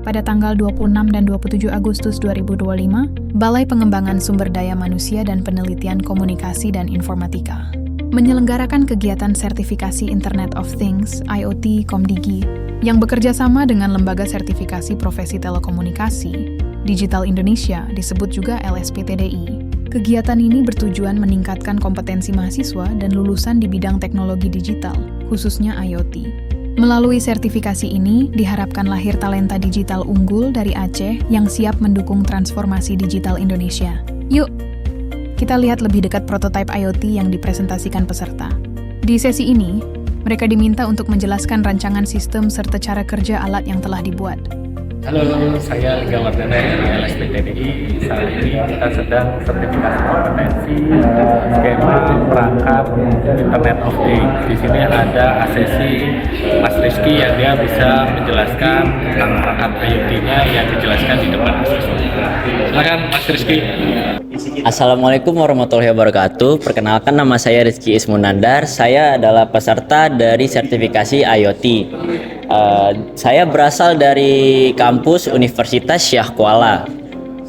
pada tanggal 26 dan 27 Agustus 2025, Balai Pengembangan Sumber Daya Manusia dan Penelitian Komunikasi dan Informatika menyelenggarakan kegiatan sertifikasi Internet of Things (IoT) Komdigi yang bekerja sama dengan Lembaga Sertifikasi Profesi Telekomunikasi Digital Indonesia, disebut juga LSPTDI. Kegiatan ini bertujuan meningkatkan kompetensi mahasiswa dan lulusan di bidang teknologi digital, khususnya IoT. Melalui sertifikasi ini, diharapkan lahir talenta digital unggul dari Aceh yang siap mendukung transformasi digital Indonesia. Yuk, kita lihat lebih dekat prototipe IoT yang dipresentasikan peserta. Di sesi ini, mereka diminta untuk menjelaskan rancangan sistem serta cara kerja alat yang telah dibuat. Halo, saya Liga Wardana dari LSPTDI. Saat ini kita sedang sertifikasi kompetensi skema perangkat Internet of Things. Di sini ada asesi Mas Rizky yang dia bisa menjelaskan tentang perangkat IoT-nya yang dijelaskan di depan asesi. Silakan Mas Rizky. Assalamualaikum warahmatullahi wabarakatuh. Perkenalkan, nama saya Rizky Ismunandar. Saya adalah peserta dari sertifikasi IoT. Saya berasal dari kampus Universitas Syah Kuala.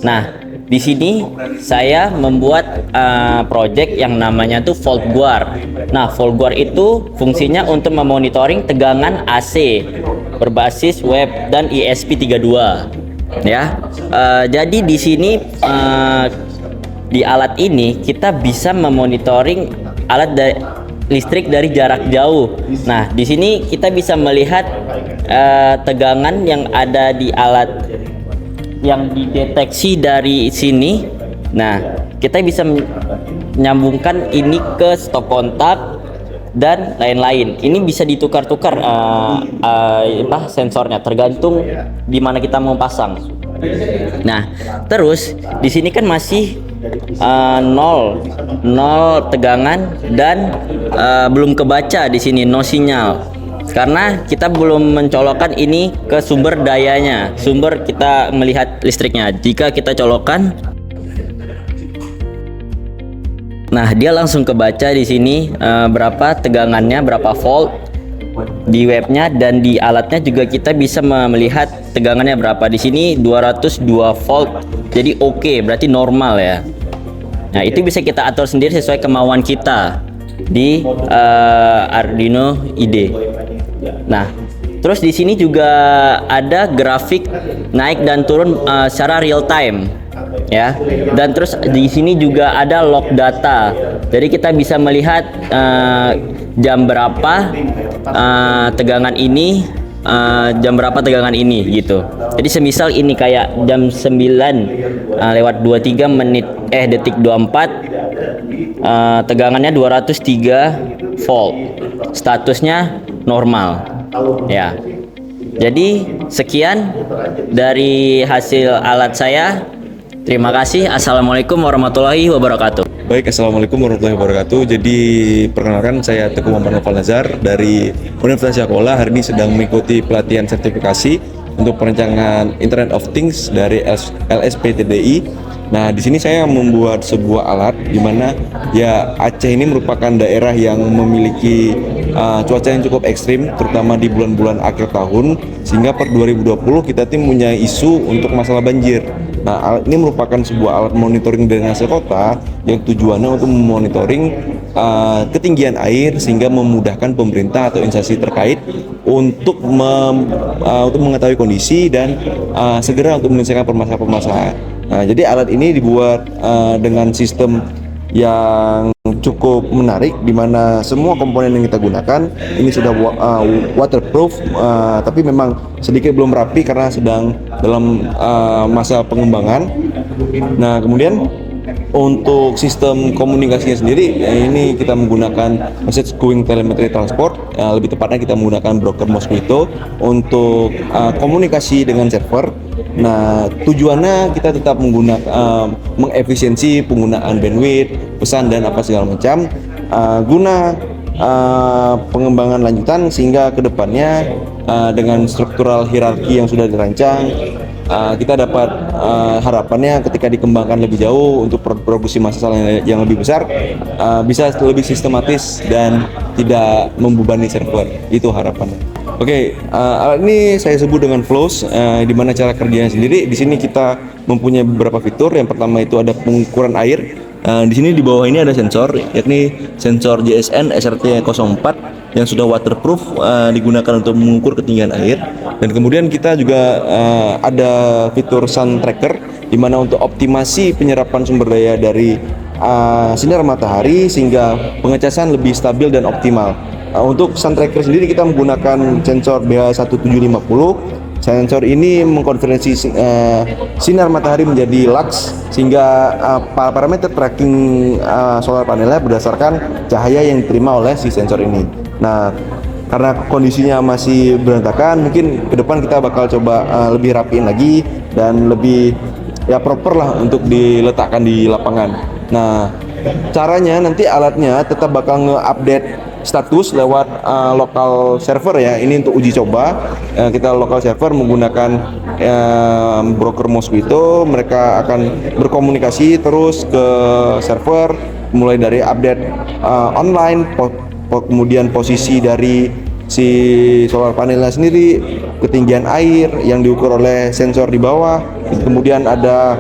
Nah, di sini saya membuat project yang namanya tuh VoltGuard. Nah, VoltGuard itu fungsinya untuk memonitoring tegangan AC berbasis web dan ESP32. Ya, jadi di sini di alat ini kita bisa memonitoring alat listrik dari jarak jauh. Nah, di sini kita bisa melihat tegangan yang ada di alat yang dideteksi dari sini. Nah, kita bisa menyambungkan ini ke stop kontak dan lain-lain. Ini bisa ditukar-tukar sensornya tergantung di mana kita mau pasang. Nah, terus di sini kan masih nol tegangan dan belum kebaca di sini, no sinyal, karena kita belum mencolokkan ini ke sumber dayanya, sumber kita melihat listriknya. Jika kita colokkan, nah dia langsung kebaca di sini berapa tegangannya, berapa volt di webnya, dan di alatnya juga kita bisa melihat tegangannya berapa. Di sini 202 volt, jadi oke, berarti normal ya. Nah, itu bisa kita atur sendiri sesuai kemauan kita di Arduino IDE. Nah, terus di sini juga ada grafik naik dan turun secara real time ya. Dan terus di sini juga ada log data. Jadi kita bisa melihat jam berapa tegangan ini, jam berapa tegangan ini gitu. Jadi semisal ini kayak jam 9 lewat 23 menit detik 24, tegangannya 203 volt, statusnya normal ya. Jadi sekian dari hasil alat saya. Terima kasih. Assalamualaikum warahmatullahi wabarakatuh. Baik, Assalamualaikum warahmatullahi wabarakatuh. Jadi perkenalkan, saya Teguh Muhammad Noval Nazar dari Universitas Syah Kuala. Hari ini sedang mengikuti pelatihan sertifikasi untuk perancangan Internet of Things dari LSPTDI. Nah, di sini saya membuat sebuah alat di mana ya Aceh ini merupakan daerah yang memiliki cuaca yang cukup ekstrim, terutama di bulan-bulan akhir tahun, sehingga per 2020 kita punya isu untuk masalah banjir. Nah, alat ini merupakan sebuah alat monitoring drainase kota yang tujuannya untuk memonitoring ketinggian air, sehingga memudahkan pemerintah atau instansi terkait untuk mengetahui kondisi dan segera untuk menyelesaikan permasalahan-permasalahan. Nah, jadi alat ini dibuat dengan sistem yang cukup menarik, di mana semua komponen yang kita gunakan ini sudah waterproof, tapi memang sedikit belum rapi karena sedang dalam masa pengembangan. Nah, kemudian untuk sistem komunikasinya sendiri, ini kita menggunakan message queuing telemetry transport, lebih tepatnya kita menggunakan broker Mosquito untuk komunikasi dengan server. Nah, tujuannya kita tetap menggunakan mengefisiensi penggunaan bandwidth, pesan dan apa segala macam, guna pengembangan lanjutan, sehingga kedepannya dengan struktural hierarki yang sudah dirancang, kita dapat harapannya ketika dikembangkan lebih jauh untuk produksi masalah yang lebih besar, bisa lebih sistematis dan tidak membebani server. Itu harapannya. Oke, alat ini saya sebut dengan flows. Di mana cara kerjanya sendiri? Di sini kita mempunyai beberapa fitur. Yang pertama itu ada pengukuran air. Di sini di bawah ini ada sensor, yakni sensor JSN SRT04 yang sudah waterproof, digunakan untuk mengukur ketinggian air. Dan kemudian kita juga ada fitur sun tracker, di mana untuk optimasi penyerapan sumber daya dari sinar matahari sehingga pengecasan lebih stabil dan optimal. Untuk sun tracker sendiri kita menggunakan sensor BH1750. Sensor ini mengkonversi sinar matahari menjadi lux sehingga parameter tracking solar panelnya berdasarkan cahaya yang diterima oleh si sensor ini. Nah, karena kondisinya masih berantakan, mungkin ke depan kita bakal coba lebih rapiin lagi dan lebih ya proper lah untuk diletakkan di lapangan. Nah, caranya nanti alatnya tetap bakal nge-update status lewat lokal server ya. Ini untuk uji coba. Kita lokal server menggunakan broker Mosquito. Mereka akan berkomunikasi terus ke server, mulai dari update online, kemudian posisi dari si solar panelnya sendiri, ketinggian air yang diukur oleh sensor di bawah. Kemudian ada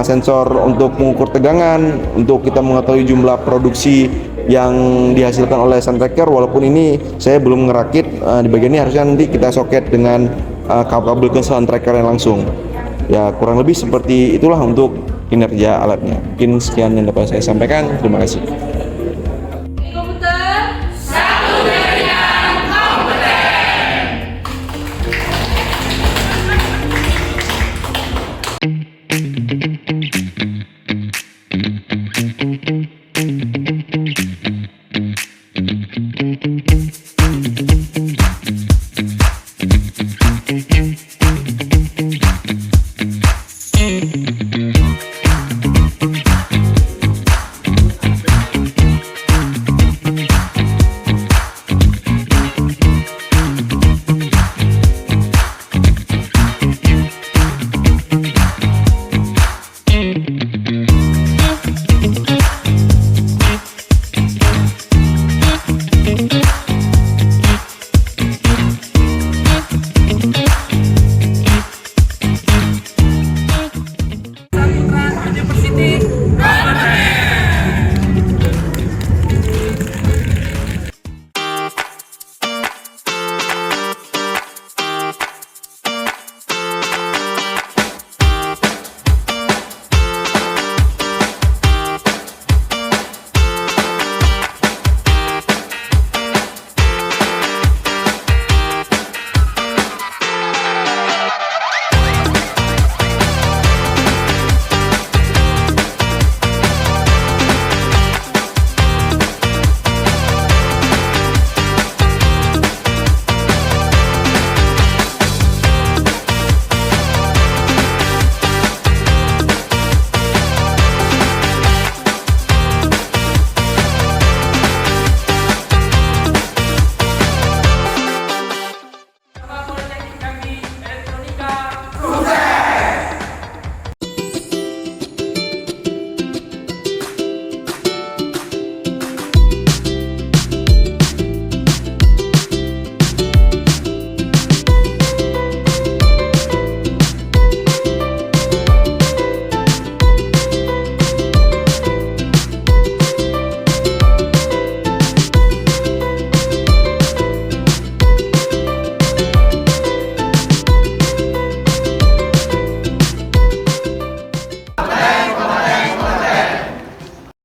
sensor untuk mengukur tegangan, untuk kita mengetahui jumlah produksi yang dihasilkan oleh sun tracker. Walaupun ini saya belum ngerakit di bagian ini, harusnya nanti kita soket dengan kabel ke sun tracker yang langsung. Ya kurang lebih seperti itulah untuk kinerja alatnya. Mungkin sekian yang dapat saya sampaikan. Terima kasih.